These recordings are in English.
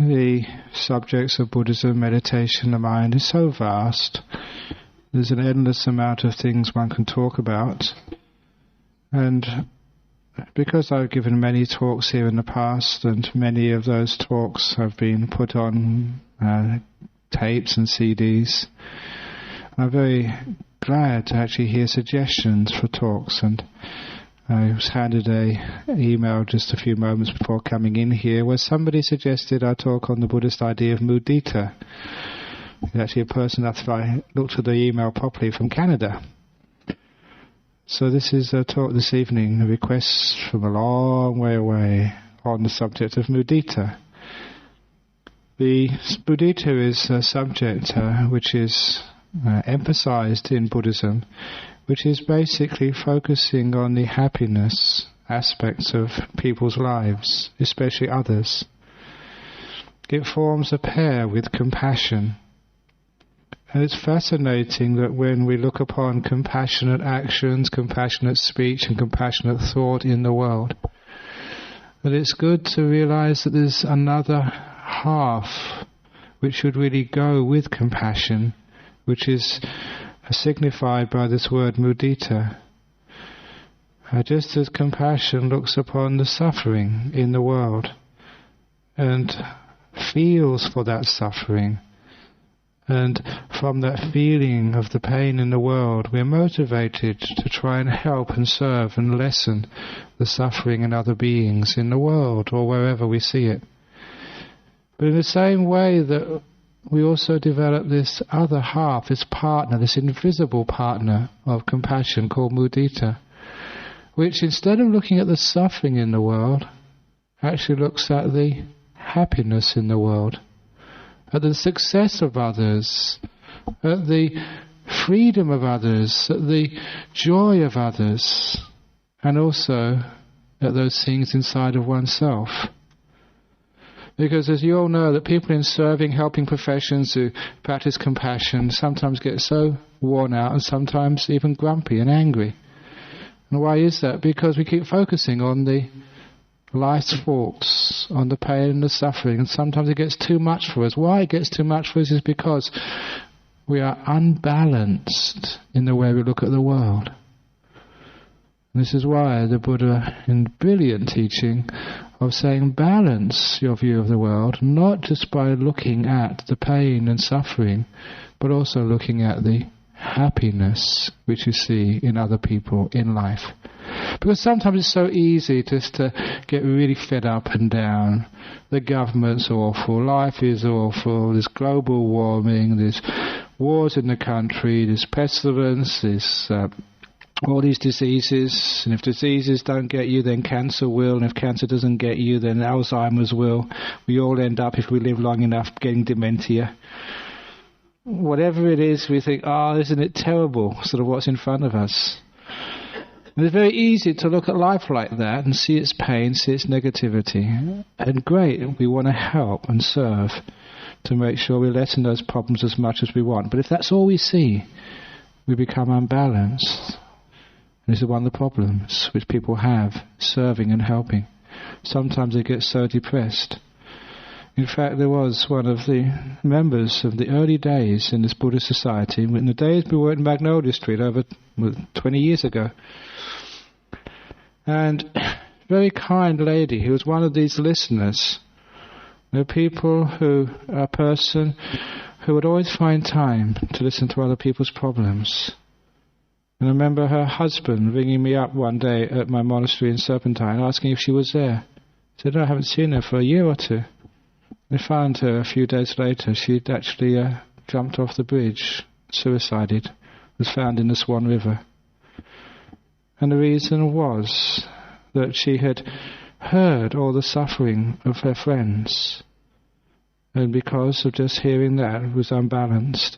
the subjects of Buddhism, meditation, the mind is so vast. There's an endless amount of things one can talk about. And because I've given many talks here in the past, and many of those talks have been put on tapes and CDs, I'm very glad to actually hear suggestions for talks. And I was handed an email just a few moments before coming in here where somebody suggested I talk on the Buddhist idea of Mudita. It's actually a person, if I looked at the email properly, from Canada. So this is a talk this evening, a request from a long way away on the subject of Mudita. The Mudita is a subject which is emphasized in Buddhism, which is basically focusing on the happiness aspects of people's lives, especially others. It forms a pair with compassion. And it's fascinating that when we look upon compassionate actions, compassionate speech and compassionate thought in the world, that it's good to realize that there's another half which should really go with compassion, which is signified by this word mudita. Just as compassion looks upon the suffering in the world and feels for that suffering, and from that feeling of the pain in the world we're motivated to try and help and serve and lessen the suffering in other beings in the world or wherever we see it. But in the same way that we also develop this other half, this partner, this invisible partner of compassion called mudita, which instead of looking at the suffering in the world, actually looks at the happiness in the world, at the success of others, at the freedom of others, at the joy of others, and also at those things inside of oneself. Because as you all know, that people in serving, helping professions who practice compassion sometimes get so worn out and sometimes even grumpy and angry. And why is that? Because we keep focusing on the life's faults, on the pain and the suffering, and sometimes it gets too much for us. Why it gets too much for us is because we are unbalanced in the way we look at the world. And this is why the Buddha, in brilliant teaching of saying, balance your view of the world, not just by looking at the pain and suffering, but also looking at the happiness which you see in other people in life. Because sometimes it's so easy just to get really fed up and down. The government's awful, life is awful, there's global warming, there's wars in the country, there's pestilence, there's all these diseases, and if diseases don't get you, then cancer will, and if cancer doesn't get you, then Alzheimer's will. We all end up, if we live long enough, getting dementia. Whatever it is, we think, isn't it terrible, sort of what's in front of us. And it's very easy to look at life like that and see its pain, see its negativity. And great, we want to help and serve to make sure we lessen those problems as much as we want. But if that's all we see, we become unbalanced. And this is one of the problems which people have, serving and helping. Sometimes they get so depressed. In fact, there was one of the members of the early days in this Buddhist society, in the days we were in Magnolia Street over 20 years ago. And very kind lady who was one of these listeners. A person who would always find time to listen to other people's problems. And I remember her husband ringing me up one day at my monastery in Serpentine, asking if she was there. I said, no, I haven't seen her for a year or two. I found her a few days later. She'd actually jumped off the bridge, suicided, was found in the Swan River. And the reason was that she had heard all the suffering of her friends, and because of just hearing that, was unbalanced,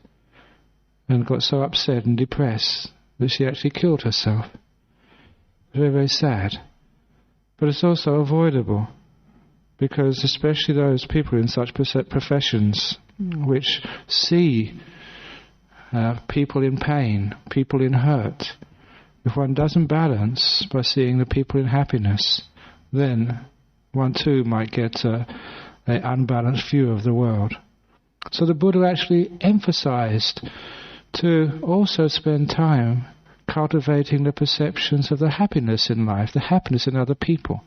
and got so upset and depressed that she actually killed herself. Very, very sad. But it's also avoidable, because especially those people in such professions which see people in pain, people in hurt, if one doesn't balance by seeing the people in happiness, then one too might get an unbalanced view of the world. So the Buddha actually emphasized to also spend time cultivating the perceptions of the happiness in life, the happiness in other people.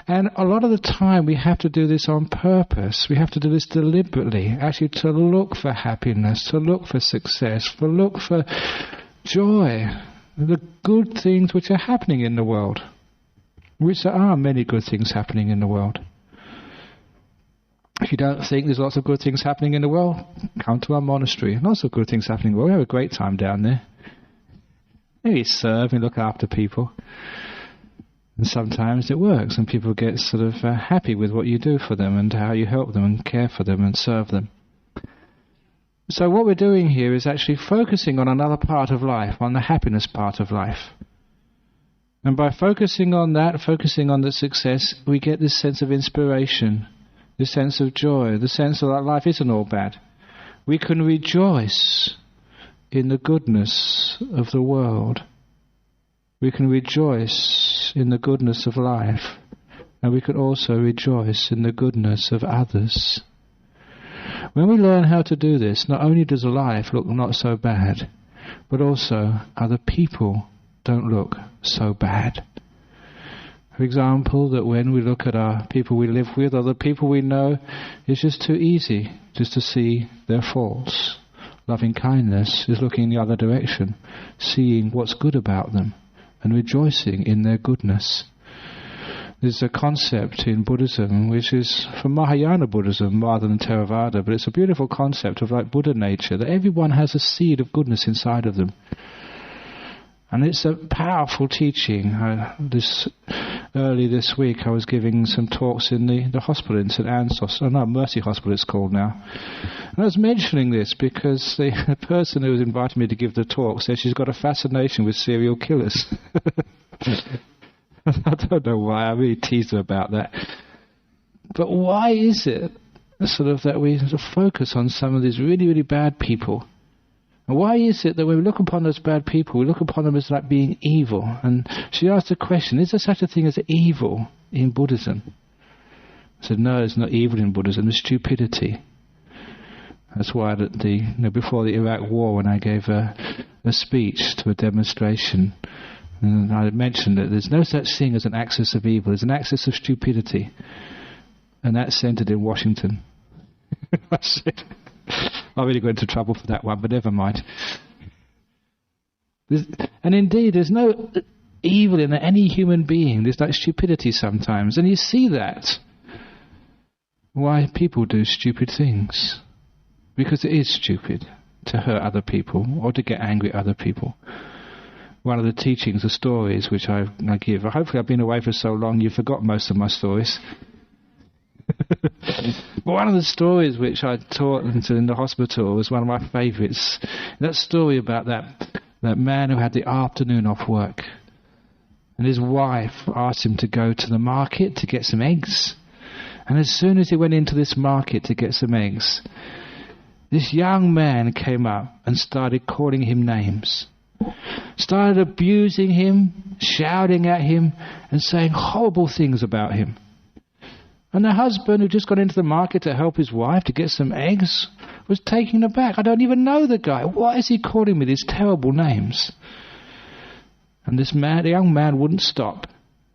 And a lot of the time we have to do this on purpose. We have to do this deliberately, actually to look for happiness, to look for success, to look for joy, the good things which are happening in the world, which there are many good things happening in the world. If you don't think there's lots of good things happening in the world, come to our monastery. Lots of good things happening in the world. We have a great time down there. Maybe serve and look after people. And sometimes it works and people get sort of happy with what you do for them and how you help them and care for them and serve them. So what we're doing here is actually focusing on another part of life, on the happiness part of life. And by focusing on that, focusing on the success, we get this sense of inspiration, this sense of joy, the sense that life isn't all bad. We can rejoice in the goodness of the world. We can rejoice in the goodness of life, and we can also rejoice in the goodness of others. When we learn how to do this, not only does life look not so bad, but also other people don't look so bad. For example, that when we look at our people we live with or the people we know, it's just too easy just to see their faults. Loving kindness is looking in the other direction, seeing what's good about them and rejoicing in their goodness. There's a concept in Buddhism which is from Mahayana Buddhism rather than Theravada, but it's a beautiful concept of like Buddha nature, that everyone has a seed of goodness inside of them. And it's a powerful teaching. Early this week I was giving some talks in the hospital in St. Anne's, Mercy Hospital it's called now. And I was mentioning this because the person who was inviting me to give the talk said she's got a fascination with serial killers. I don't know why, I really teased her about that. But why is it sort of that we sort of focus on some of these really, really bad people? And why is it that when we look upon those bad people, we look upon them as like being evil? And she asked the question, is there such a thing as evil in Buddhism? I said, no, it's not evil in Buddhism, it's stupidity. That's why before the Iraq War, when I gave a speech to a demonstration, and I mentioned that there's no such thing as an axis of evil, there's an axis of stupidity. And that's centered in Washington. I said, I really got into trouble for that one, but never mind. And indeed, there's no evil in any human being. There's like stupidity sometimes. And you see that. Why people do stupid things. Because it is stupid to hurt other people or to get angry at other people. One of the teachings, the stories which I give. Hopefully I've been away for so long you forgot most of my stories. But one of the stories which I taught in the hospital was one of my favourites. That story about that man who had the afternoon off work. And his wife asked him to go to the market to get some eggs. And as soon as he went into this market to get some eggs, this young man came up and started calling him names. Started abusing him, shouting at him, and saying horrible things about him. And the husband, who just got into the market to help his wife to get some eggs, was taken aback. I don't even know the guy. Why is he calling me these terrible names? And the young man wouldn't stop.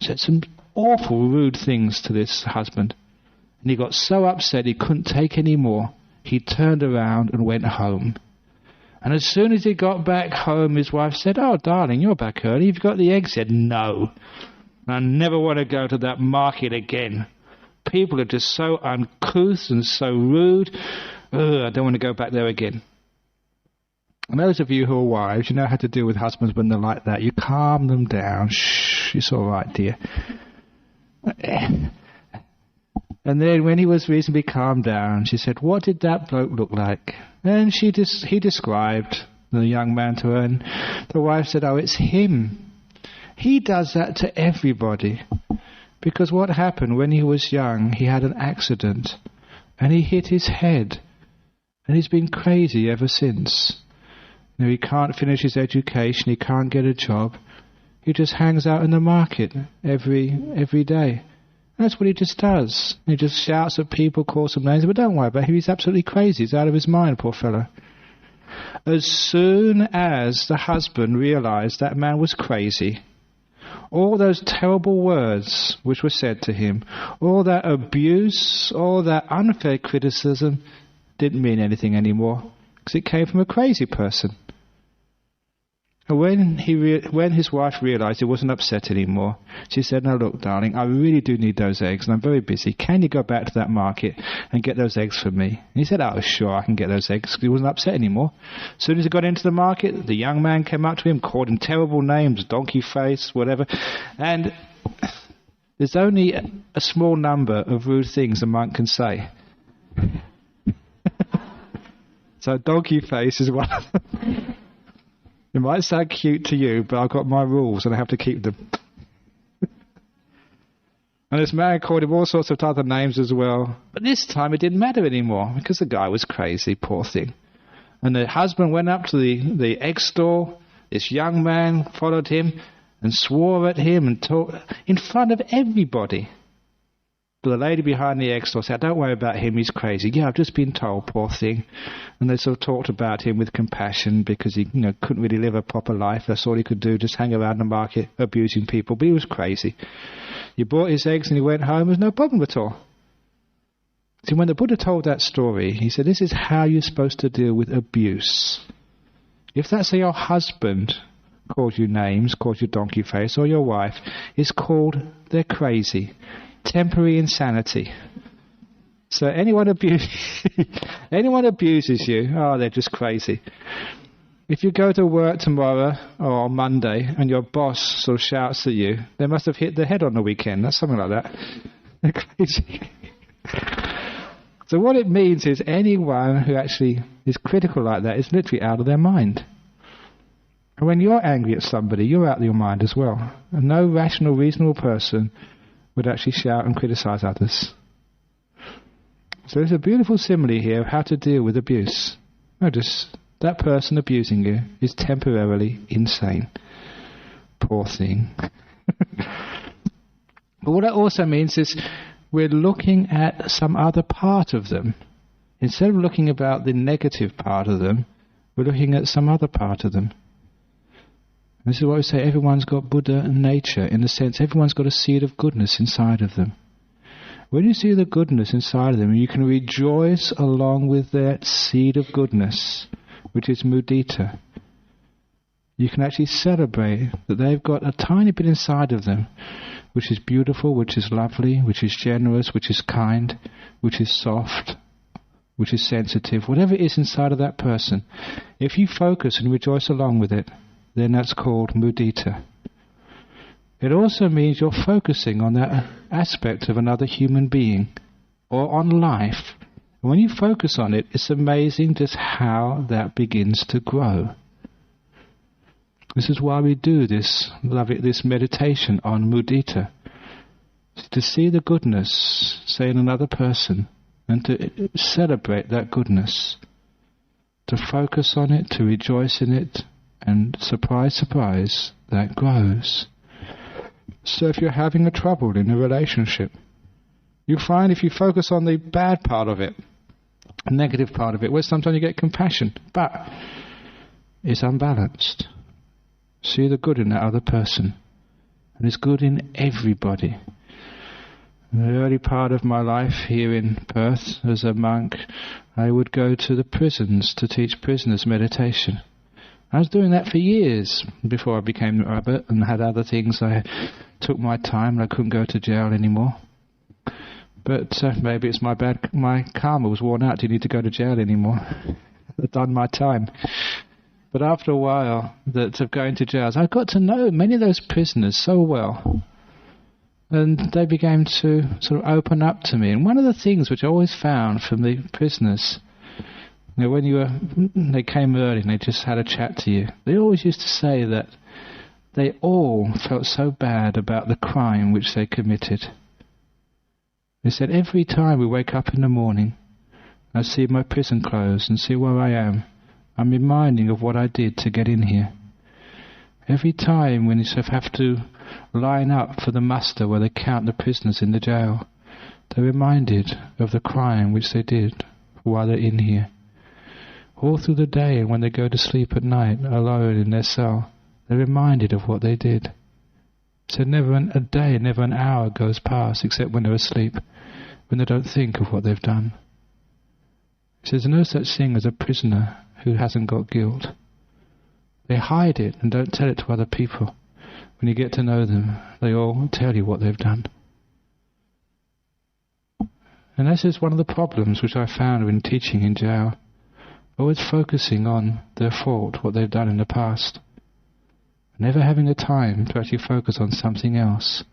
Said some awful, rude things to this husband. And he got so upset he couldn't take any more. He turned around and went home. And as soon as he got back home, his wife said, "Oh, darling, you're back early. You've got the eggs." He said, "No. I never want to go to that market again. People are just so uncouth and so rude. I don't want to go back there again." And those of you who are wives, you know how to deal with husbands when they're like that. You calm them down. Shh, it's all right, dear. And then when he was reasonably calmed down, she said, "What did that bloke look like?" And he described the young man to her, and the wife said, "Oh, it's him. He does that to everybody. Because what happened when he was young, he had an accident, and he hit his head, and he's been crazy ever since. You know, he can't finish his education, he can't get a job. He just hangs out in the market every day. That's what he just does. He just shouts at people, calls them names, but don't worry about him. He's absolutely crazy. He's out of his mind, poor fellow. As soon as the husband realized that man was crazy, all those terrible words which were said to him, all that abuse, all that unfair criticism didn't mean anything anymore, because it came from a crazy person. And when his wife realized he wasn't upset anymore, she said, "No, look, darling, I really do need those eggs, and I'm very busy. Can you go back to that market and get those eggs for me?" And he said, "Oh, sure, I can get those eggs," because he wasn't upset anymore. As soon as he got into the market, the young man came up to him, called him terrible names, donkey face, whatever. And there's only a small number of rude things a monk can say. So donkey face is one of them. It might sound cute to you, but I've got my rules and I have to keep them. And this man called him all sorts of other names as well. But this time it didn't matter anymore, because the guy was crazy, poor thing. And the husband went up to the egg store. This young man followed him and swore at him and talked in front of everybody. But the lady behind the egg store said, "Don't worry about him, he's crazy." "Yeah, I've just been told, poor thing." And they sort of talked about him with compassion, because he couldn't really live a proper life. That's all he could do, just hang around the market abusing people. But he was crazy. He bought his eggs and he went home. There was no problem at all. See, when the Buddha told that story, he said, this is how you're supposed to deal with abuse. If that's your husband calls you names, calls you donkey face, or your wife, it's called they're crazy. Temporary insanity. So anyone abuses you, they're just crazy. If you go to work tomorrow or on Monday and your boss sort of shouts at you, they must have hit their head on the weekend. That's something like that. They're crazy. So what it means is anyone who actually is critical like that is literally out of their mind. And when you're angry at somebody, you're out of your mind as well. And no rational, reasonable person would actually shout and criticize others. So there's a beautiful simile here of how to deal with abuse. Notice that person abusing you is temporarily insane. Poor thing. But what that also means is we're looking at some other part of them. Instead of looking about the negative part of them, we're looking at some other part of them. This is why we say everyone's got Buddha nature, in the sense everyone's got a seed of goodness inside of them. When you see the goodness inside of them, you can rejoice along with that seed of goodness, which is mudita. You can actually celebrate that they've got a tiny bit inside of them, which is beautiful, which is lovely, which is generous, which is kind, which is soft, which is sensitive. Whatever it is inside of that person, if you focus and rejoice along with it, then that's called mudita. It also means you're focusing on that aspect of another human being or on life. And when you focus on it, it's amazing just how that begins to grow. This is why we do this meditation on mudita. To see the goodness, say, in another person, and to celebrate that goodness. To focus on it, to rejoice in it, and surprise, surprise, that grows. So if you're having a trouble in a relationship, you find if you focus on the bad part of it, the negative part of it, where sometimes you get compassion, but it's unbalanced. See the good in that other person, and it's good in everybody. In the early part of my life here in Perth, as a monk, I would go to the prisons to teach prisoners meditation. I was doing that for years before I became a abbot and had other things. I took my time and I couldn't go to jail anymore. But maybe it's my karma was worn out. Do you need to go to jail anymore? I've done my time. But after a while of going to jails, I got to know many of those prisoners so well. And they began to sort of open up to me. And one of the things which I always found from the prisoners, when they came early and they just had a chat to you, they always used to say that they all felt so bad about the crime which they committed. They said, every time we wake up in the morning, I see my prison clothes and see where I am. I'm reminding of what I did to get in here. Every time when you have to line up for the muster where they count the prisoners in the jail, they're reminded of the crime which they did while they're in here. All through the day, and when they go to sleep at night, alone in their cell, they're reminded of what they did. So never a day, never an hour goes past, except when they're asleep, when they don't think of what they've done. He says, there's no such thing as a prisoner who hasn't got guilt. They hide it and don't tell it to other people. When you get to know them, they all tell you what they've done. And this is one of the problems which I found when teaching in jail. Always focusing on their fault, what they've done in the past. Never having the time to actually focus on something else.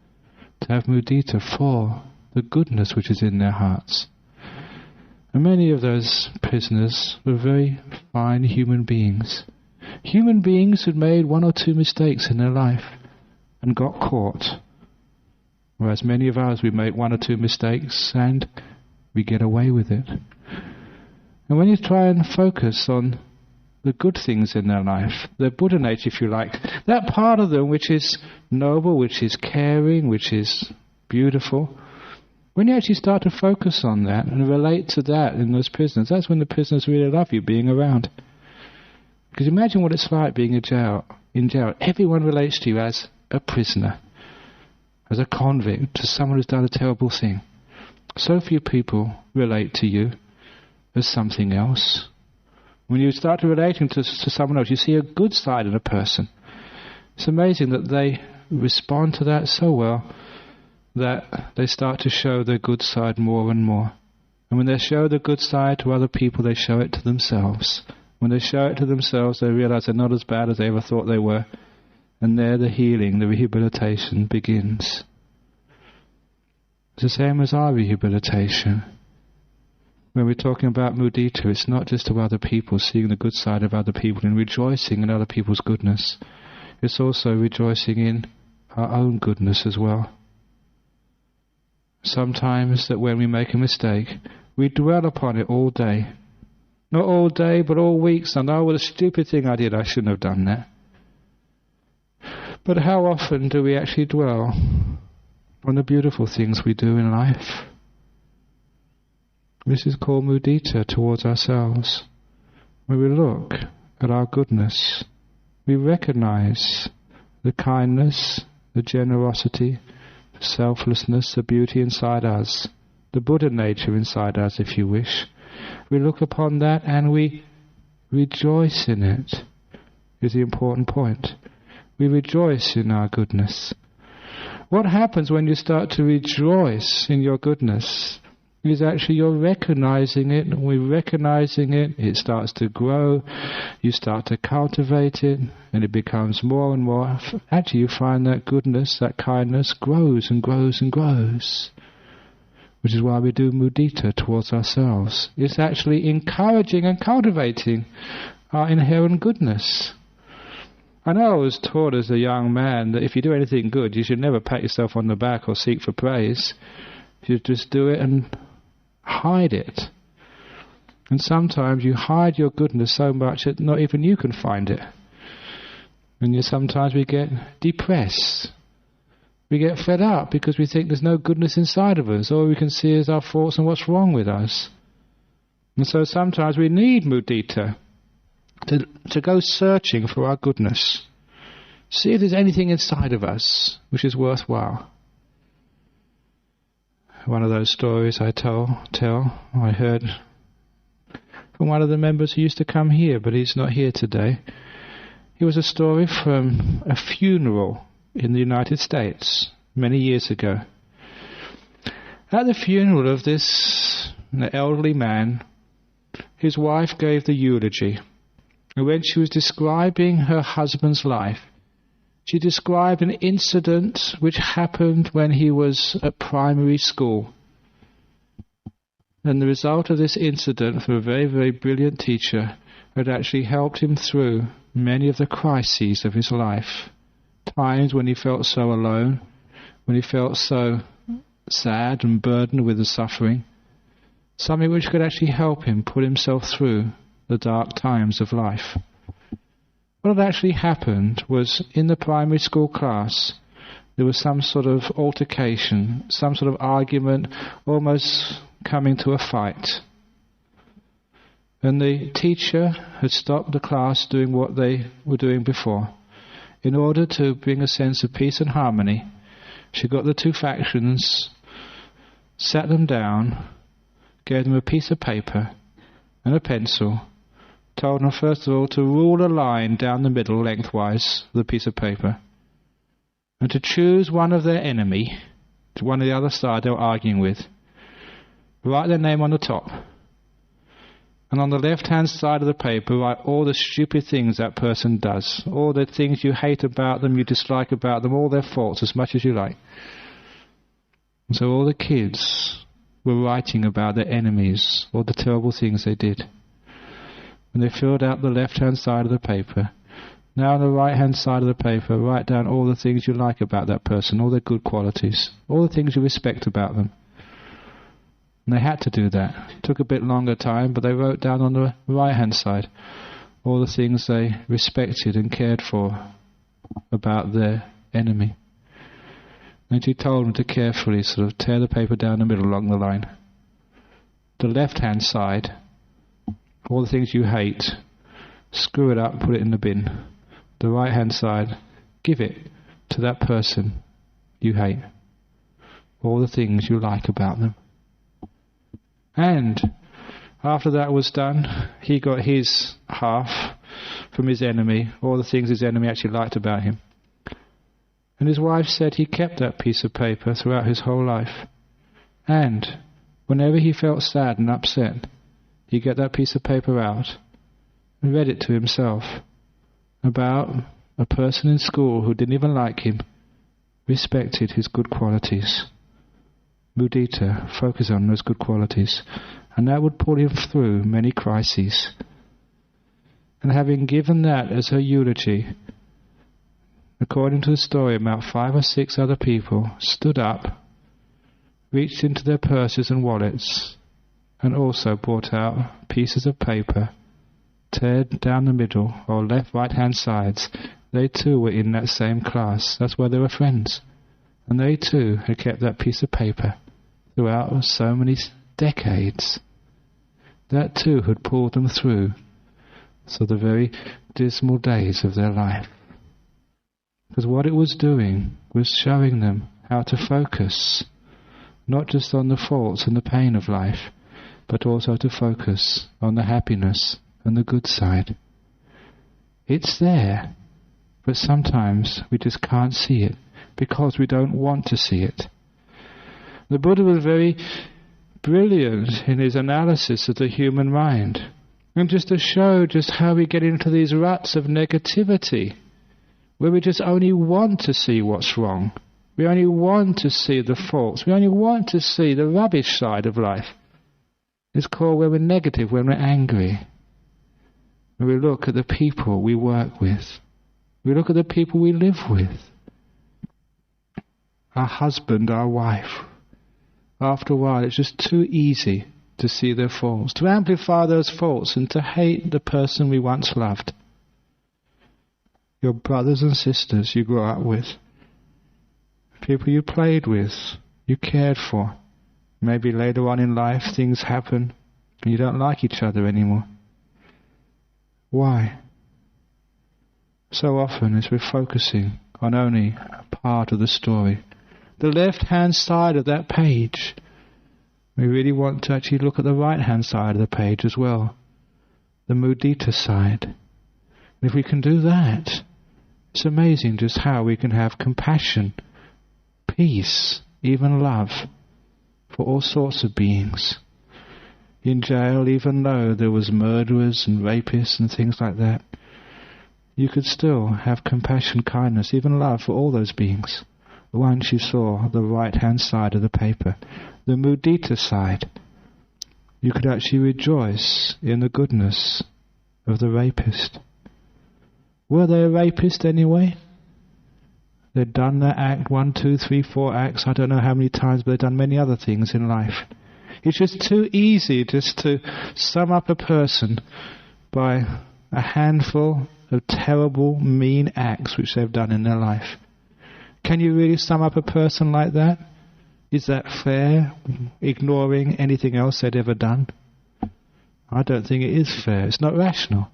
To have mudita for the goodness which is in their hearts. And many of those prisoners were very fine human beings. Human beings who'd made one or two mistakes in their life and got caught. Whereas many of us, we make one or two mistakes and we get away with it. And when you try and focus on the good things in their life, their Buddha nature, if you like, that part of them which is noble, which is caring, which is beautiful, when you actually start to focus on that and relate to that in those prisoners, that's when the prisoners really love you being around. Because imagine what it's like being in jail. Everyone relates to you as a prisoner, as a convict, as someone who's done a terrible thing. So few people relate to you as something else. When you start to relating to someone else, you see a good side in a person. It's amazing that they respond to that so well that they start to show their good side more and more. And when they show the good side to other people, they show it to themselves. When they show it to themselves, they realize they're not as bad as they ever thought they were. And there the healing, the rehabilitation begins. It's the same as our rehabilitation. When we're talking about mudita, it's not just of other people, seeing the good side of other people and rejoicing in other people's goodness. It's also rejoicing in our own goodness as well. Sometimes that when we make a mistake, we dwell upon it all day. Not all day, but all weeks. And oh, what a stupid thing I did. I shouldn't have done that. But how often do we actually dwell on the beautiful things we do in life? This is called mudita towards ourselves. When we look at our goodness, we recognize the kindness, the generosity, the selflessness, the beauty inside us, the Buddha nature inside us, if you wish. We look upon that and we rejoice in it, is the important point. We rejoice in our goodness. What happens when you start to rejoice in your goodness is actually you're recognizing it, and we're recognizing it, it starts to grow, you start to cultivate it, and it becomes more and more. Actually, you find that goodness, that kindness grows and grows and grows. Which is why we do mudita towards ourselves. It's actually encouraging and cultivating our inherent goodness. I know I was taught as a young man that if you do anything good, you should never pat yourself on the back or seek for praise. You should just do it and hide it. And sometimes you hide your goodness so much that not even you can find it. And sometimes we get depressed. We get fed up because we think there's no goodness inside of us. All we can see is our faults and what's wrong with us. And so sometimes we need mudita to go searching for our goodness. See if there's anything inside of us which is worthwhile. One of those stories I heard from one of the members who used to come here, but he's not here today. It was a story from a funeral in the United States many years ago. At the funeral of this elderly man, his wife gave the eulogy. And when she was describing her husband's life, she described an incident which happened when he was at primary school. And the result of this incident, from a very, very brilliant teacher, had actually helped him through many of the crises of his life. Times when he felt so alone, when he felt so sad and burdened with the suffering. Something which could actually help him put himself through the dark times of life. what had actually happened was, in the primary school class, there was some sort of altercation, some sort of argument, almost coming to a fight. And the teacher had stopped the class doing what they were doing before. In order to bring a sense of peace and harmony, she got the two factions, sat them down, gave them a piece of paper and a pencil, told them first of all to rule a line down the middle lengthwise of the piece of paper, and to choose one of their enemy, one of the other side they were arguing with, write their name on the top, and on the left-hand side of the paper write all the stupid things that person does, all the things you hate about them, you dislike about them, all their faults, as much as you like. And so all the kids were writing about their enemies, all the terrible things they did. And they filled out the left-hand side of the paper. Now on the right-hand side of the paper, write down all the things you like about that person, all their good qualities, all the things you respect about them. And they had to do that. It took a bit longer time, but they wrote down on the right-hand side all the things they respected and cared for about their enemy. And she told them to carefully sort of tear the paper down the middle along the line. The left-hand side, all the things you hate, screw it up, put it in the bin. The right-hand side, give it to that person you hate. All the things you like about them. And after that was done, he got his half from his enemy, all the things his enemy actually liked about him. And his wife said he kept that piece of paper throughout his whole life. And whenever he felt sad and upset, he'd get that piece of paper out and read it to himself about a person in school who didn't even like him, respected his good qualities. Mudita, focus on those good qualities. And that would pull him through many crises. And having given that as her eulogy, according to the story, about 5 or 6 other people stood up, reached into their purses and wallets, and also brought out pieces of paper, teared down the middle, or left, right-hand sides. They too were in that same class. That's why they were friends. And they too had kept that piece of paper throughout so many decades. That too had pulled them through the very dismal days of their life. Because what it was doing was showing them how to focus, not just on the faults and the pain of life, but also to focus on the happiness and the good side. It's there, but sometimes we just can't see it because we don't want to see it. The Buddha was very brilliant in his analysis of the human mind, and just to show just how we get into these ruts of negativity, where we just only want to see what's wrong. We only want to see the faults. We only want to see the rubbish side of life. It's called when we're negative, when we're angry. When we look at the people we work with. We look at the people we live with. Our husband, our wife. After a while, it's just too easy to see their faults, to amplify those faults and to hate the person we once loved. Your brothers and sisters you grew up with, people you played with, you cared for. Maybe later on in life things happen and you don't like each other anymore. Why? So often as we're focusing on only a part of the story, the left-hand side of that page, we really want to actually look at the right-hand side of the page as well, the mudita side. And if we can do that, it's amazing just how we can have compassion, peace, even love for all sorts of beings. In jail, even though there was murderers and rapists and things like that, you could still have compassion, kindness, even love for all those beings. Once you saw the right-hand side of the paper, the mudita side, you could actually rejoice in the goodness of the rapist. Were they a rapist anyway? They'd done that act 1, 2, 3, 4 acts, I don't know how many times, but they'd done many other things in life. It's just too easy just to sum up a person by a handful of terrible, mean acts which they've done in their life. Can you really sum up a person like that? Is that fair, ignoring anything else they'd ever done? I don't think it is fair. It's not rational.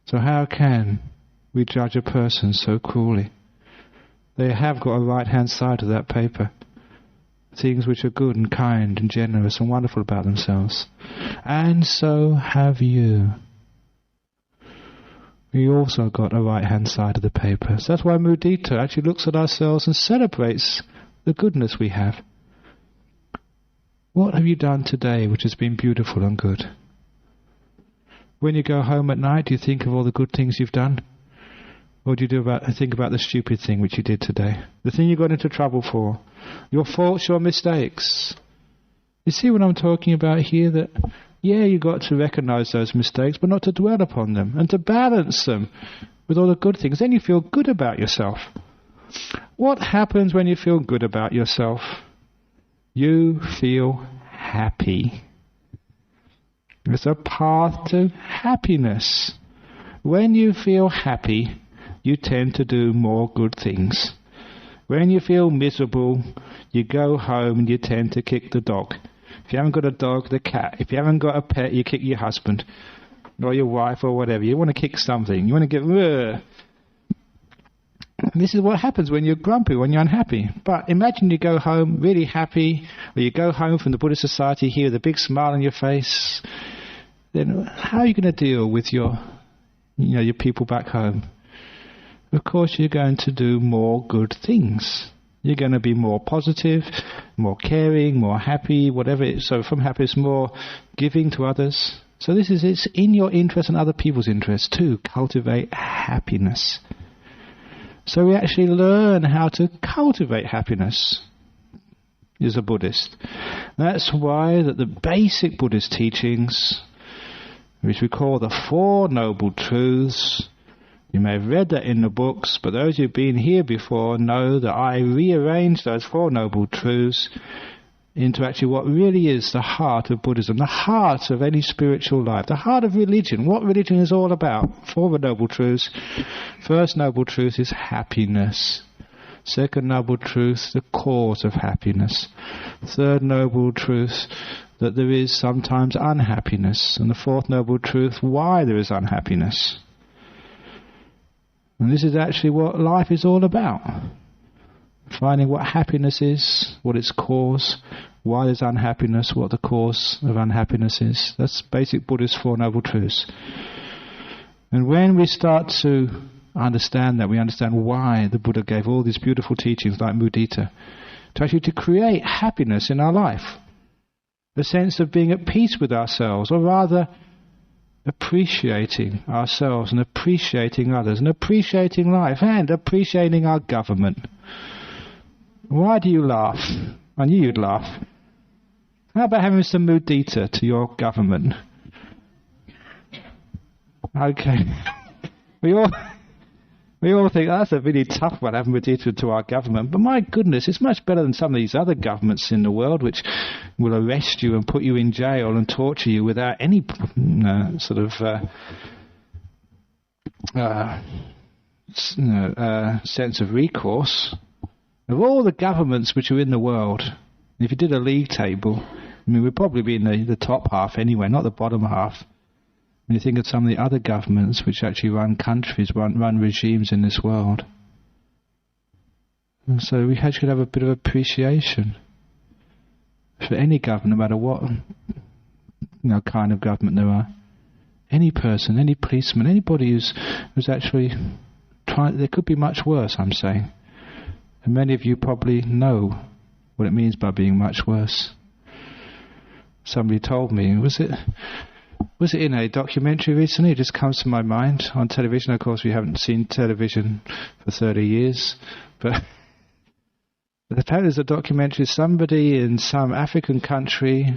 So how can we judge a person so cruelly? They have got a right-hand side of that paper. Things which are good and kind and generous and wonderful about themselves. And so have you. We also got a right-hand side of the paper. So that's why Mudita actually looks at ourselves and celebrates the goodness we have. What have you done today which has been beautiful and good? When you go home at night, do you think of all the good things you've done? Or do you think about the stupid thing which you did today? The thing you got into trouble for? Your faults, your mistakes? You see what I'm talking about here? That, yeah, you got to recognize those mistakes, but not to dwell upon them, and to balance them with all the good things. Then you feel good about yourself. What happens when you feel good about yourself? You feel happy. It's a path to happiness. When you feel happy, you tend to do more good things. When you feel miserable, you go home and you tend to kick the dog. If you haven't got a dog, the cat. If you haven't got a pet, you kick your husband or your wife or whatever. You want to kick something. You want to get... This is what happens when you're grumpy, when you're unhappy. But imagine you go home really happy, or you go home from the Buddhist society here with a big smile on your face. Then how are you going to deal with your people back home? Of course, you're going to do more good things. You're going to be more positive, more caring, more happy, whatever it is. So from happiness, more giving to others. So it's in your interest and other people's interest to cultivate happiness. So we actually learn how to cultivate happiness as a Buddhist. That's why that the basic Buddhist teachings, which we call the Four Noble Truths, you may have read that in the books, but those who've been here before know that I rearranged those Four Noble Truths into actually what really is the heart of Buddhism, the heart of any spiritual life, the heart of religion, what religion is all about. Four Noble Truths. First Noble Truth is happiness. Second Noble Truth, the cause of happiness. Third Noble Truth, that there is sometimes unhappiness. And the fourth Noble Truth, why there is unhappiness. And this is actually what life is all about. Finding what happiness is, what its cause, why there's unhappiness, what the cause of unhappiness is. That's basic Buddhist Four Noble Truths. And when we start to understand that, we understand why the Buddha gave all these beautiful teachings like Mudita, to create happiness in our life. The sense of being at peace with ourselves, or rather appreciating ourselves and appreciating others and appreciating life and appreciating our government. Why do you laugh? I knew you'd laugh. How about having some mudita to your government? Okay. We all think that's a really tough one, having mudita to our government. But my goodness, it's much better than some of these other governments in the world which will arrest you and put you in jail and torture you without any sense of recourse. Of all the governments which are in the world, if you did a league table, we'd probably be in the top half anyway, not the bottom half. When you think of some of the other governments which actually run countries, run regimes in this world. And so we actually have a bit of appreciation for any government, no matter what kind of government there are. Any person, any policeman, anybody who's actually trying, there could be much worse, I'm saying. And many of you probably know what it means by being much worse. Somebody told me, was it in a documentary recently? It just comes to my mind on television. Of course, we haven't seen television for 30 years. But apparently there's a documentary, somebody in some African country,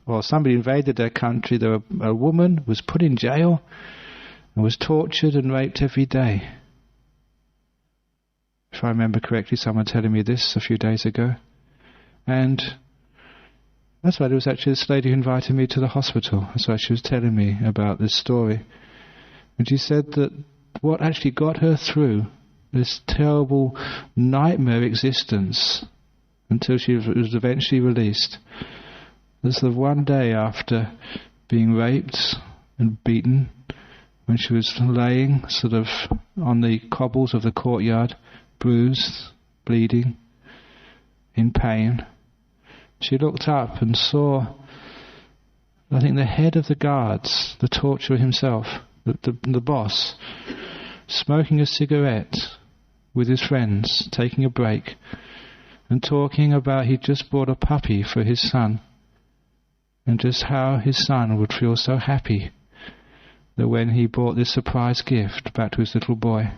or somebody invaded their country, a woman was put in jail and was tortured and raped every day. If I remember correctly, someone telling me this a few days ago. And that's why there was actually this lady who invited me to the hospital. That's why she was telling me about this story. And she said that what actually got her through this terrible nightmare existence until she was eventually released was the one day after being raped and beaten, when she was laying sort of on the cobbles of the courtyard, bruised, bleeding, in pain. She looked up and saw, I think, the head of the guards, the torturer himself, the boss, smoking a cigarette with his friends, taking a break, and talking about he'd just bought a puppy for his son, and just how his son would feel so happy that when he brought this surprise gift back to his little boy.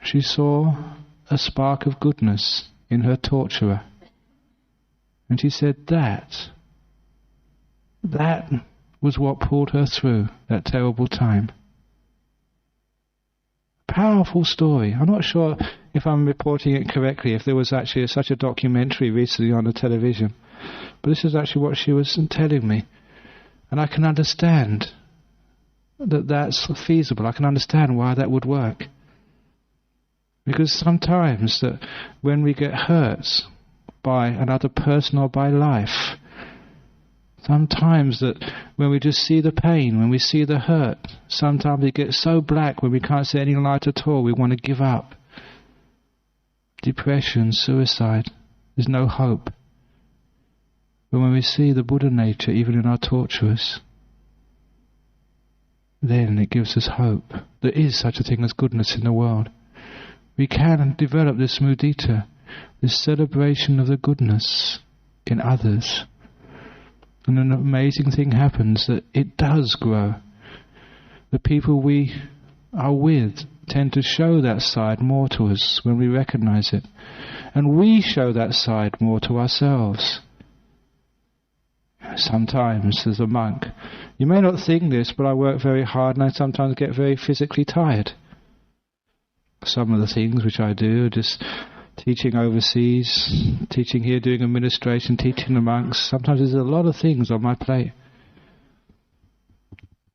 She saw a spark of goodness in her torturer, and she said that was what pulled her through that terrible time. Powerful story. I'm not sure if I'm reporting it correctly, if there was actually such a documentary recently on the television, but this is actually what she was telling me. And I can understand that that's feasible. I can understand why that would work. Because sometimes that when we get hurt by another person or by life, sometimes that when we just see the pain, when we see the hurt, sometimes it gets so black when we can't see any light at all, we want to give up. Depression, suicide, there's no hope. But when we see the Buddha nature, even in our torturers, then it gives us hope. There is such a thing as goodness in the world. We can develop this mudita, this celebration of the goodness in others. And an amazing thing happens, that it does grow. The people we are with tend to show that side more to us when we recognize it. And we show that side more to ourselves. Sometimes, as a monk, you may not think this, but I work very hard and I sometimes get very physically tired. Some of the things which I do are just teaching overseas, teaching here, doing administration, teaching the monks. Sometimes there's a lot of things on my plate.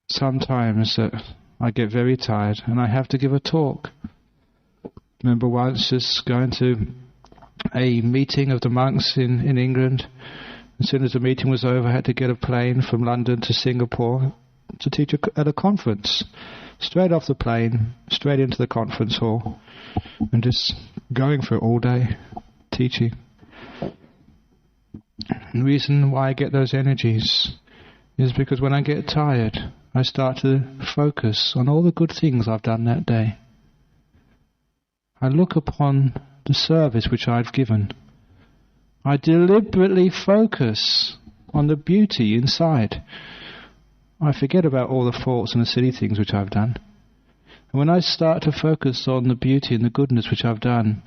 Sometimes I get very tired and I have to give a talk. Remember once just going to a meeting of the monks in England. As soon as the meeting was over, I had to get a plane from London to Singapore to teach at a conference. Straight off the plane, straight into the conference hall, and just going for it all day, teaching. And the reason why I get those energies is because when I get tired, I start to focus on all the good things I've done that day. I look upon the service which I've given. I deliberately focus on the beauty inside. I forget about all the faults and the silly things which I've done. And when I start to focus on the beauty and the goodness which I've done,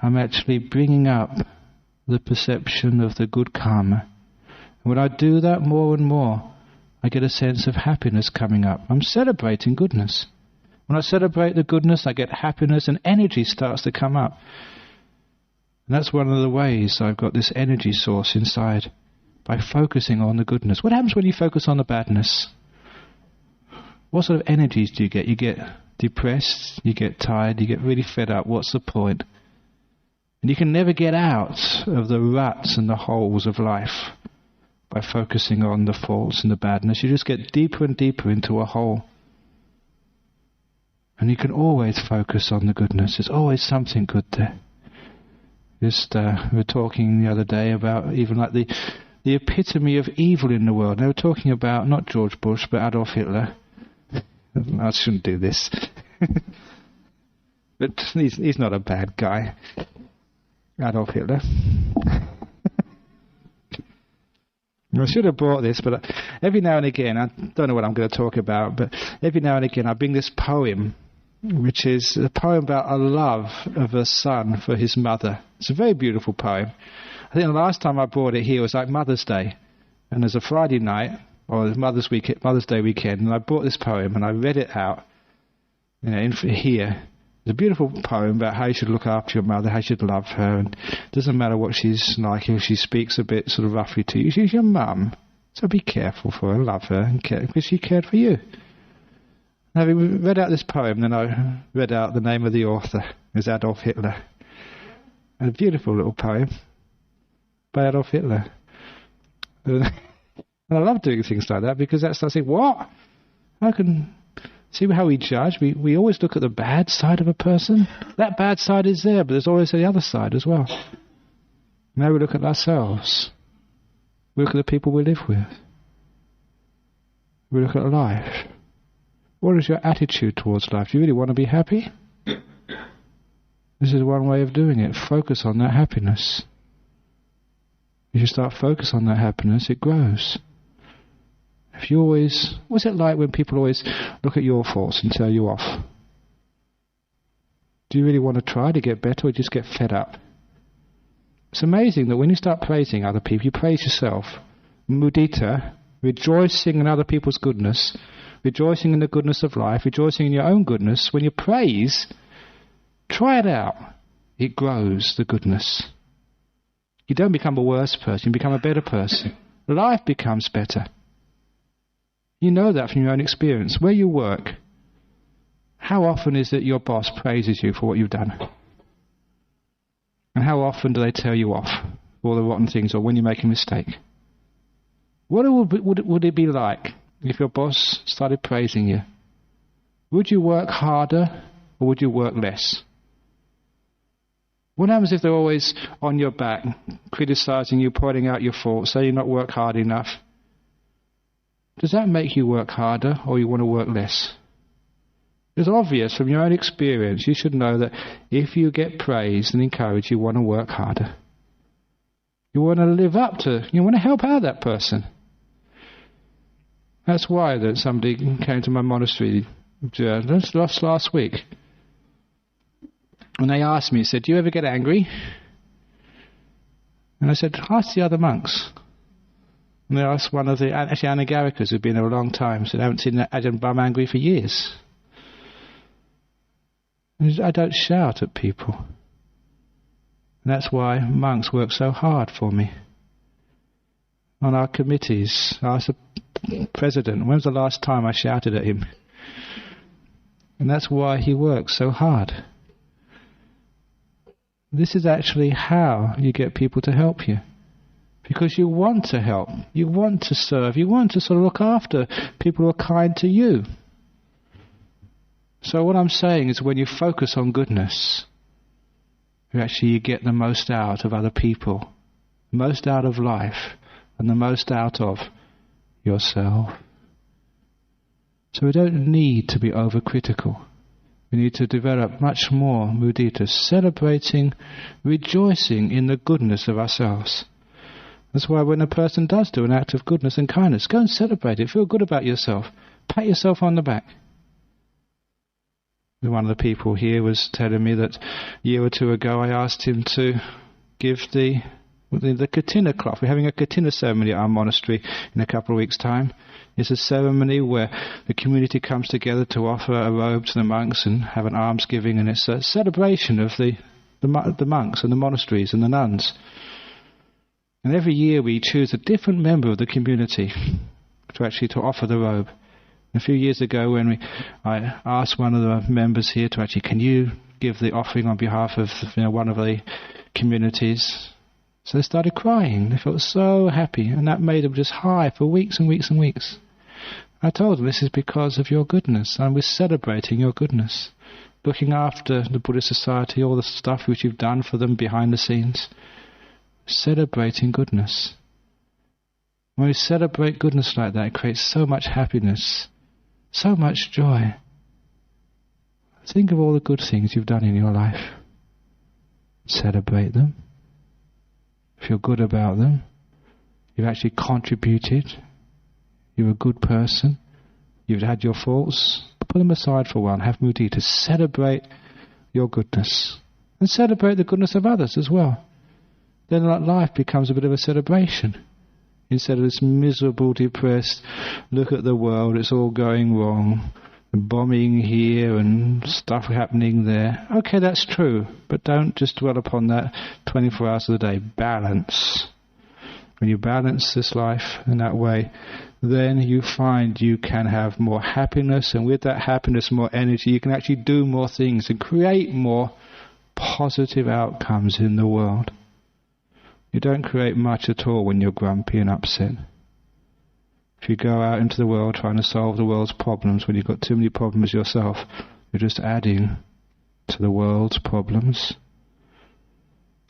I'm actually bringing up the perception of the good karma. And when I do that more and more, I get a sense of happiness coming up. I'm celebrating goodness. When I celebrate the goodness, I get happiness and energy starts to come up. And that's one of the ways I've got this energy source inside, by focusing on the goodness. What happens when you focus on the badness? What sort of energies do you get? You get depressed, you get tired, you get really fed up. What's the point? And you can never get out of the ruts and the holes of life by focusing on the faults and the badness. You just get deeper and deeper into a hole. And you can always focus on the goodness. There's always something good there. We were talking the other day about even like the epitome of evil in the world. They were talking about not George Bush, but Adolf Hitler. I shouldn't do this. But he's not a bad guy. Adolf Hitler. I should have brought this, but every now and again, I don't know what I'm going to talk about, but every now and again I bring this poem, which is a poem about a love of a son for his mother. It's a very beautiful poem. I think the last time I brought it here was like Mother's Day, and there's a Friday night, or Mother's Day weekend, and I brought this poem and I read it out here. It's a beautiful poem about how you should look after your mother, how you should love her, and it doesn't matter what she's like, if she speaks a bit sort of roughly to you. She's your mum, so be careful for her, love her, and care, because she cared for you. Having read out this poem, then I read out the name of the author. It was Adolf Hitler. A beautiful little poem by Adolf Hitler. And I love doing things like that, because that's, I think, what? I can see how we judge. We always look at the bad side of a person. That bad side is there, but there's always the other side as well. Now we look at ourselves. We look at the people we live with. We look at life. What is your attitude towards life? Do you really want to be happy? This is one way of doing it. Focus on that happiness. If you start focus on that happiness, it grows. If you always... What's it like when people always look at your faults and tell you off? Do you really want to try to get better, or just get fed up? It's amazing that when you start praising other people, you praise yourself. Mudita, rejoicing in other people's goodness, rejoicing in the goodness of life, rejoicing in your own goodness. When you praise, try it out. It grows, the goodness. You don't become a worse person, you become a better person. Life becomes better. You know that from your own experience. Where you work, how often is it your boss praises you for what you've done? And how often do they tell you off for all the rotten things, or when you make a mistake? What would it be like if your boss started praising you? Would you work harder, or would you work less? What happens if they're always on your back, criticizing you, pointing out your faults, saying you not work hard enough? Does that make you work harder, or you want to work less? It's obvious from your own experience. You should know that if you get praised and encouraged, you want to work harder. You want to live up to, you want to help out that person. That's why that somebody came to my monastery just last week. And they asked me, said, do you ever get angry? And I said, ask the other monks. And they asked one of the Anagarikas who'd been there a long time, said, I haven't seen Ajahn Brahm angry for years. And I don't shout at people. And that's why monks work so hard for me. On our committees, I asked the president, when was the last time I shouted at him? And that's why he works so hard. This is actually how you get people to help you. Because you want to help, you want to serve, you want to sort of look after people who are kind to you. So what I'm saying is, when you focus on goodness, you get the most out of other people, the most out of life, and the most out of yourself. So we don't need to be overcritical. We need to develop much more mudita, celebrating, rejoicing in the goodness of ourselves. That's why when a person does do an act of goodness and kindness, go and celebrate it. Feel good about yourself. Pat yourself on the back. One of the people here was telling me that a year or two ago I asked him to give the katina cloth. We're having a katina ceremony at our monastery in a couple of weeks' time. It's a ceremony where the community comes together to offer a robe to the monks and have an almsgiving, and it's a celebration of the monks and the monasteries and the nuns. And every year we choose a different member of the community to offer the robe. A few years ago, when I asked one of the members here to can you give the offering on behalf of one of the communities? So they started crying. They felt so happy, and that made them just high for weeks and weeks and weeks. I told them, this is because of your goodness, and we're celebrating your goodness, looking after the Buddhist society, all the stuff which you've done for them behind the scenes, celebrating goodness. When we celebrate goodness like that, it creates so much happiness, so much joy. Think of all the good things you've done in your life. Celebrate them. Feel good about them. You've actually contributed. You're a good person. You've had your faults. Put them aside for a while. Have mudita. Celebrate your goodness. And celebrate the goodness of others as well. Then life becomes a bit of a celebration. Instead of this miserable, depressed, look at the world, it's all going wrong, bombing here and stuff happening there. Okay, that's true, but don't just dwell upon that 24 hours of the day. Balance. When you balance this life in that way, then you find you can have more happiness, and with that happiness, more energy, you can actually do more things and create more positive outcomes in the world. You don't create much at all when you're grumpy and upset. If you go out into the world trying to solve the world's problems when you've got too many problems yourself, you're just adding to the world's problems.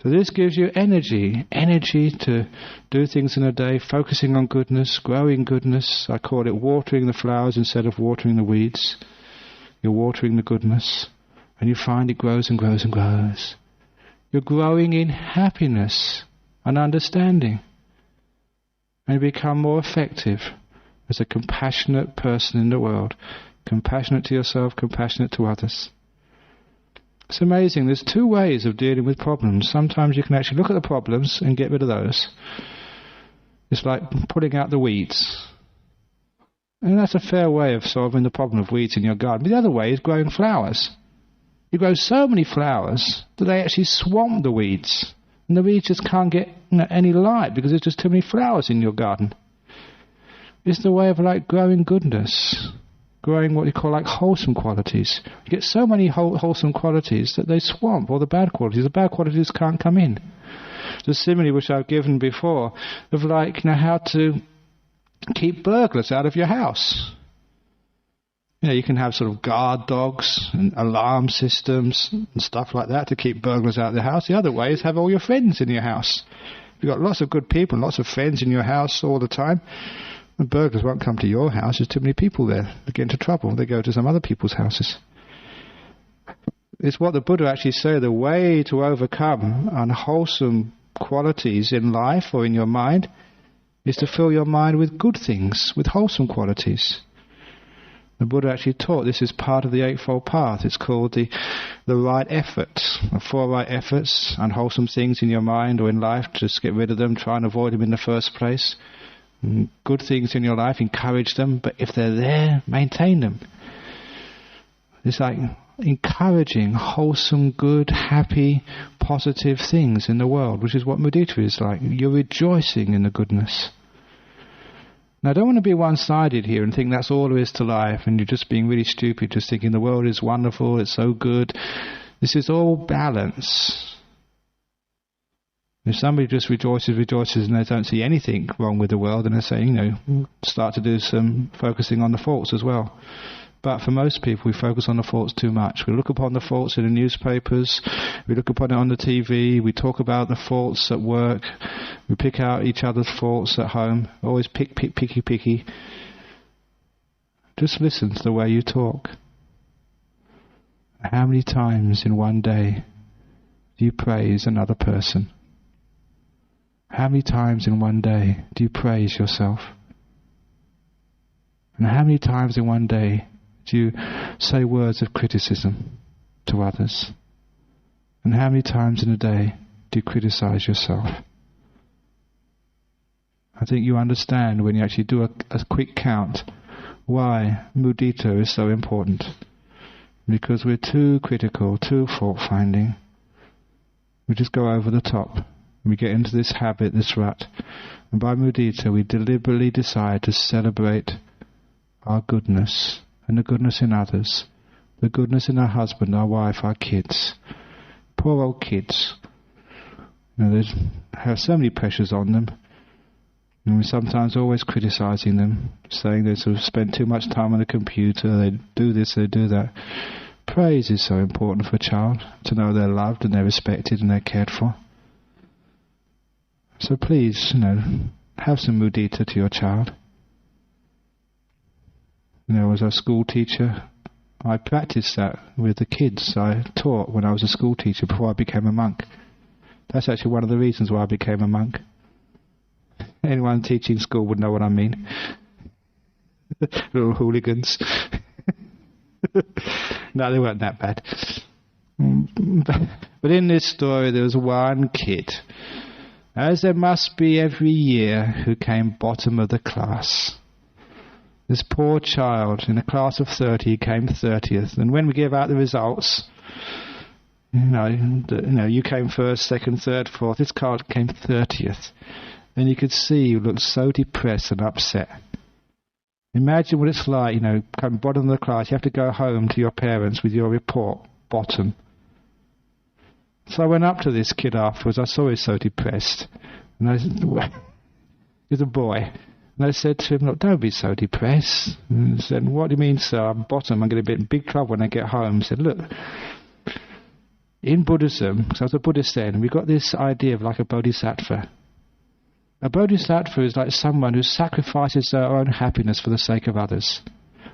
So this gives you energy to do things in a day, focusing on goodness, growing goodness. I call it watering the flowers instead of watering the weeds. You're watering the goodness, and you find it grows and grows and grows. You're growing in happiness and understanding, and you become more effective as a compassionate person in the world, compassionate to yourself, compassionate to others. It's amazing. There's two ways of dealing with problems. Sometimes you can actually look at the problems and get rid of those. It's like pulling out the weeds. And that's a fair way of solving the problem of weeds in your garden. But the other way is growing flowers. You grow so many flowers that they actually swamp the weeds. And the weeds just can't get any light because there's just too many flowers in your garden. It's the way of like growing goodness. Growing what you call like wholesome qualities. You get so many wholesome qualities that they swamp all the bad qualities. The bad qualities can't come in. The simile which I've given before of like, how to keep burglars out of your house. You can have sort of guard dogs and alarm systems and stuff like that to keep burglars out of the house. The other way is have all your friends in your house. If you've got lots of good people and lots of friends in your house all the time, the burglars won't come to your house. There's too many people there. They get into trouble. They go to some other people's houses. It's what the Buddha actually said. The way to overcome unwholesome qualities in life or in your mind is to fill your mind with good things, with wholesome qualities. The Buddha actually taught this is part of the Eightfold Path. It's called the right efforts. The 4 right efforts, unwholesome things in your mind or in life, just get rid of them, try and avoid them in the first place. Good things in your life, encourage them, but if they're there, maintain them. It's like encouraging wholesome, good, happy, positive things in the world, which is what mudita is like. You're rejoicing in the goodness. Now, I don't want to be one-sided here and think that's all there is to life and you're just being really stupid, just thinking the world is wonderful, it's so good. This is all balance. If somebody just rejoices and they don't see anything wrong with the world, then they say, start to do some focusing on the faults as well. But for most people, we focus on the faults too much. We look upon the faults in the newspapers, we look upon it on the TV, we talk about the faults at work, we pick out each other's faults at home, always picky. Just listen to the way you talk. How many times in one day do you praise another person? How many times in one day do you praise yourself? And how many times in one day do you say words of criticism to others? And how many times in a day do you criticize yourself? I think you understand when you actually do a quick count why mudita is so important. Because we're too critical, too fault-finding. We just go over the top. We get into this habit, this rut. And by mudita, we deliberately decide to celebrate our goodness and the goodness in others, the goodness in our husband, our wife, our kids. Poor old kids. They have so many pressures on them. And we're sometimes always criticizing them, saying they sort of spend too much time on the computer, they do this, they do that. Praise is so important for a child, to know they're loved and they're respected and they're cared for. So please, have some mudita to your child. As a school teacher, I practiced that with the kids I taught when I was a school teacher before I became a monk. That's actually one of the reasons why I became a monk. Anyone teaching school would know what I mean. Little hooligans. No, they weren't that bad. But in this story there was one kid, as there must be every year, who came bottom of the class. This poor child in a class of 30 came 30th, and when we give out the results, you came first, second, third, fourth. This child came 30th, and you could see he looked so depressed and upset. Imagine what it's like, come bottom of the class. You have to go home to your parents with your report, bottom. So I went up to this kid afterwards. I saw he was so depressed. And I said, he's a boy. And I said to him, look, don't be so depressed. And he said, what do you mean, sir? I'm bottom. I'm going to be in big trouble when I get home. He said, look, in Buddhism, because I was a Buddhist then, we got this idea of like a bodhisattva. A bodhisattva is like someone who sacrifices their own happiness for the sake of others.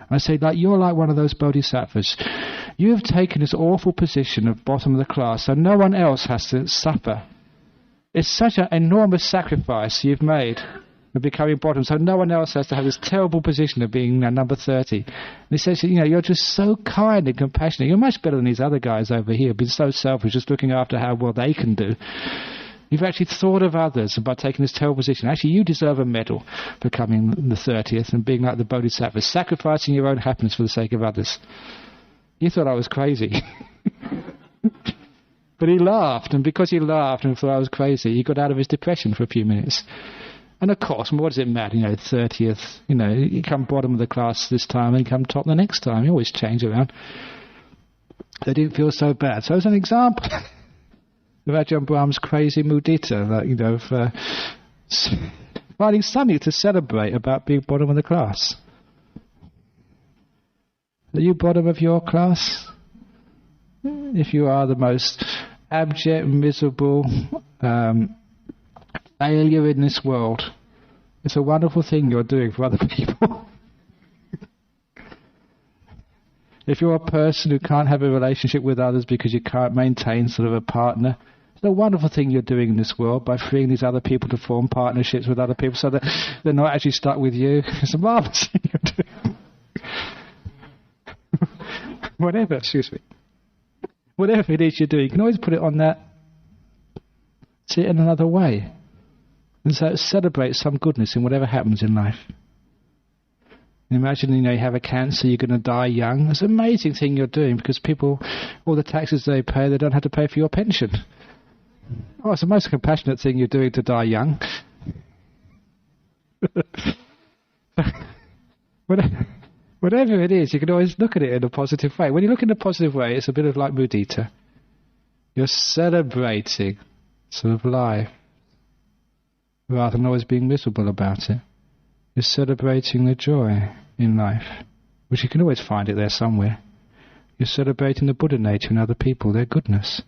I say, you're like one of those bodhisattvas. You have taken this awful position of bottom of the class, so no one else has to suffer. It's such an enormous sacrifice you've made of becoming bottom, so no one else has to have this terrible position of being number 30. And he says, you're just so kind and compassionate. You're much better than these other guys over here, being so selfish, just looking after how well they can do. You've actually thought of others by taking this terrible position. Actually, you deserve a medal for coming the 30th and being like the bodhisattva, sacrificing your own happiness for the sake of others. He thought I was crazy. But he laughed, and because he laughed and thought I was crazy, he got out of his depression for a few minutes. And of course, what does it matter, 30th, you come bottom of the class this time and you come top the next time. You always change around. They didn't feel so bad. So as an example of Ajahn Brahm's crazy mudita, of finding something to celebrate about being bottom of the class. Are you bottom of your class? If you are the most abject, miserable failure in this world, it's a wonderful thing you're doing for other people. If you're a person who can't have a relationship with others because you can't maintain sort of a partner, it's a wonderful thing you're doing in this world by freeing these other people to form partnerships with other people so that they're not actually stuck with you. It's a marvelous thing you're doing. Whatever it is you're doing, you can always put it on that, see it in another way. And so celebrate some goodness in whatever happens in life. Imagine, you have a cancer, you're going to die young. It's an amazing thing you're doing because people, all the taxes they pay, they don't have to pay for your pension. Oh, it's the most compassionate thing you're doing to die young. Whatever it is, you can always look at it in a positive way. When you look in a positive way, it's a bit of like mudita. You're celebrating sort of life rather than always being miserable about it. You're celebrating the joy in life, which you can always find it there somewhere. You're celebrating the Buddha nature in other people, their goodness.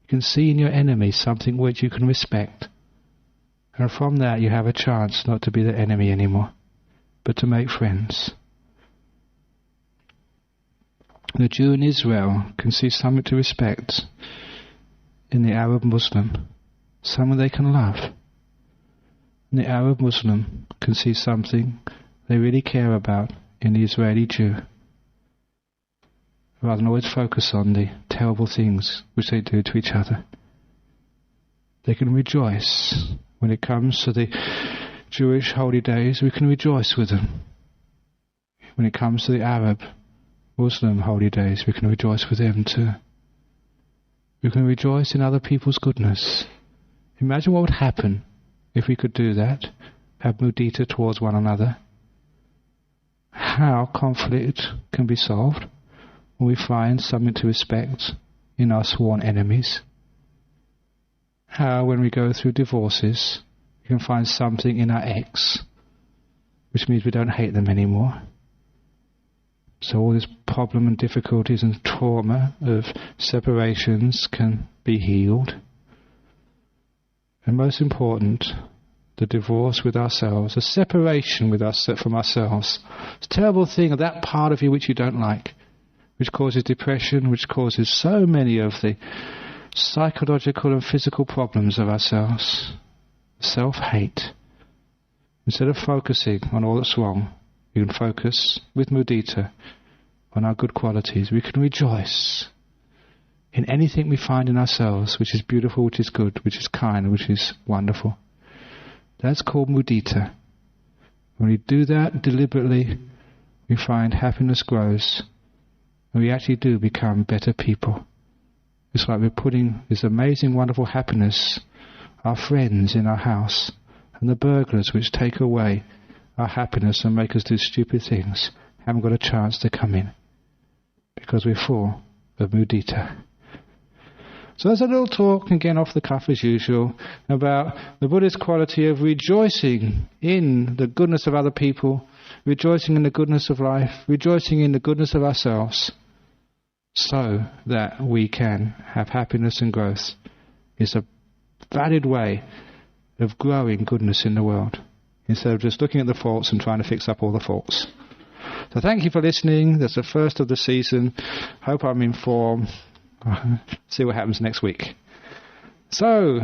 You can see in your enemy something which you can respect. And from that you have a chance not to be the enemy anymore, but to make friends. The Jew in Israel can see something to respect in the Arab Muslim, someone they can love. And the Arab Muslim can see something they really care about in the Israeli Jew, rather than always focus on the terrible things which they do to each other. They can rejoice. When it comes to the Jewish holy days, we can rejoice with them. When it comes to the Arab Muslim holy days, we can rejoice with them too. We can rejoice in other people's goodness. Imagine what would happen if we could do that, have mudita towards one another. How conflict can be solved when we find something to respect in our sworn enemies. How, when we go through divorces, we can find something in our ex, which means we don't hate them anymore. So all this problem and difficulties and trauma of separations can be healed. And most important, the divorce with ourselves, the separation with us from ourselves. It's a terrible thing of that part of you which you don't like, which causes depression, which causes so many of the psychological and physical problems of ourselves. Self-hate. Instead of focusing on all that's wrong, we can focus with mudita on our good qualities. We can rejoice in anything we find in ourselves which is beautiful, which is good, which is kind, which is wonderful. That's called mudita. When we do that deliberately, we find happiness grows, and we actually do become better people. It's like we're putting this amazing, wonderful happiness, our friends in our house, and the burglars which take away our happiness and make us do stupid things haven't got a chance to come in, because we're full of mudita. So there's a little talk, again off the cuff as usual, about the Buddhist quality of rejoicing in the goodness of other people, rejoicing in the goodness of life, rejoicing in the goodness of ourselves, so that we can have happiness and growth. It's a valid way of growing goodness in the world, instead of just looking at the faults and trying to fix up all the faults. So thank you for listening. That's the first of the season. Hope I'm in form. See what happens next week. So